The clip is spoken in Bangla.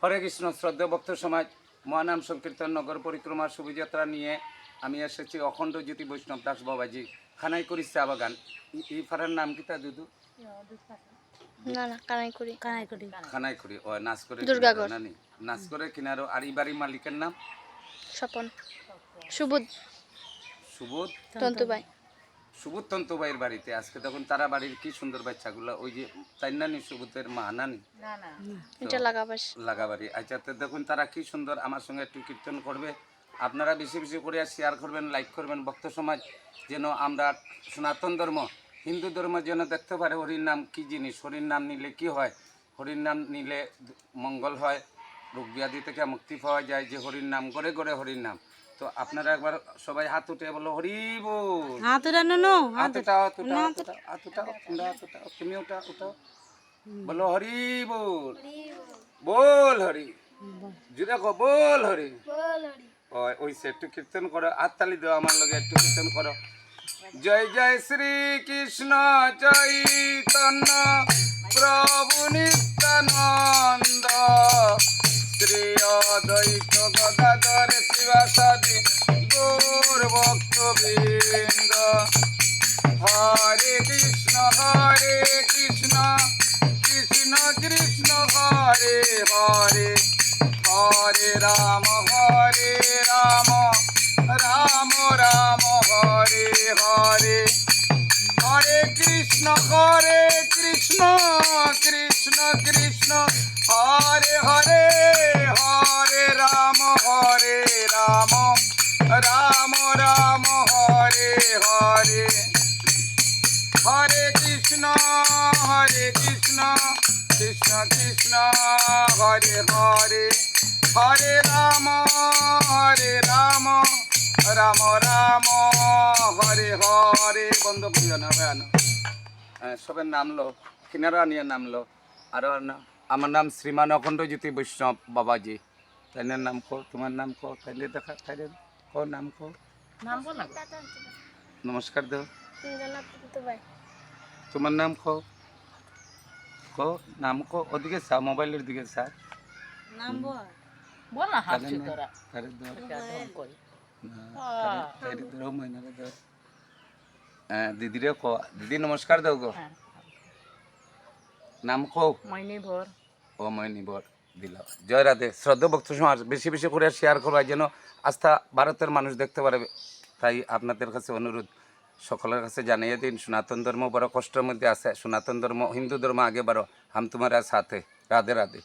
হরে কৃষ্ণ শ্রদ্ধেয় ভক্ত সমাজ, মহানাম সংকীর্তন নগর পরিক্রমা শুভযাত্রা নিয়ে আমি এসেছি অখণ্ড জ্যোতি বৈষ্ণব দাস বাবাজি খানাই করি চা বাগান। এই ফারার নাম কি তা দুদু? না না কানাইকুড়ি খানাই করি ও নাচ করে দুর্গাগড়। নানি নাচ করে কিনারো। আর এই বাড়ির মালিকের নাম স্বপন সুবুদ সুবোধ তন্তুবাই। সুবোধ তন্তুবাইয়ের বাড়িতে আজকে তখন তারা বাড়ির কি সুন্দর বাচ্চাগুলো, ওই যে তাই নানি সুবোধের মা নানি এটা লাগাবাস। লাগাবাড়ি। আচ্ছা, তো দেখুন তারা কি সুন্দর আমার সঙ্গে একটু কীর্তন করবে। আপনারা বেশি বেশি করে শেয়ার করবেন, লাইক করবেন। ভক্ত সমাজ যেন আমরা সনাতন ধর্ম হিন্দু ধর্ম যেন দেখতে পারে হরির নাম কী জিনিস, হরির নাম নিলে কি হয়, হরির নাম নিলে মঙ্গল হয়, রোগ ব্যাধি থেকে মুক্তি পাওয়া যায়, যে হরির নাম গড়ে গড়ে হরির নাম। তো আপনারা একবার সবাই হাত উঠে বলো হরি বল। হাত উঠাও, তুমি উঠাও বলো হরি বল। বল হরি, জুড়ে কো বল হরি। ওই সে একটু কীর্তন করো, হাততালি দাও আমার লগে, একটু কীর্তন করো। জয় জয় শ্রী কৃষ্ণ চৈতন্য প্রভু নিত্যানন্দ, শ্রী অদ্বৈত গদাধর শিবাসাদি গৌর ভক্তবৃন্দ। হরে কৃষ্ণ কৃষ্ণ কৃষ্ণ হরে হরে, হরে রাম রাম রাম হরে হরে। হরে কৃষ্ণ কৃষ্ণ কৃষ্ণ হরে হরে, হরে রাম রাম রাম হরে হরে। হরে কৃষ্ণ কৃষ্ণ কৃষ্ণ হরে হরে, হরে রাম রাম রাম হরে হরে। বন্ধ করিও না ভাই না, সবের নাম লো, কিনারা নিয়ে নাম লো। আর আমার নাম শ্রীমান অখণ্ড জ্যোতি বৈষ্ণব বাবাজি। তাইনের নাম কো, তোমার নাম কো, তাইলে দেখা তাইলে কো নাম কো। নমস্কার দেও। তোমার নাম কো, কো নাম কো, ওদিকে চা, মোবাইলের দিকে চা। দিদিরে কো, দিদি নমস্কার দেও গো। নাম কো মৈনিভর। ও মৈনিভর দিলাম। জয় রাধে। শ্রদ্ধা ভক্ত সমাজ বেশি বেশি করে শেয়ার করবা যেন আস্থা ভারতের মানুষ দেখতে পারে। তাই আপনাদের কাছে অনুরোধ, সকলের কাছে জানিয়ে দিন সনাতন ধর্ম বড় কষ্টের মধ্যে আছে। সনাতন ধর্ম হিন্দু ধর্ম আগে বাড়ো, হাম তোমারা সাথে। রাধে রাধে।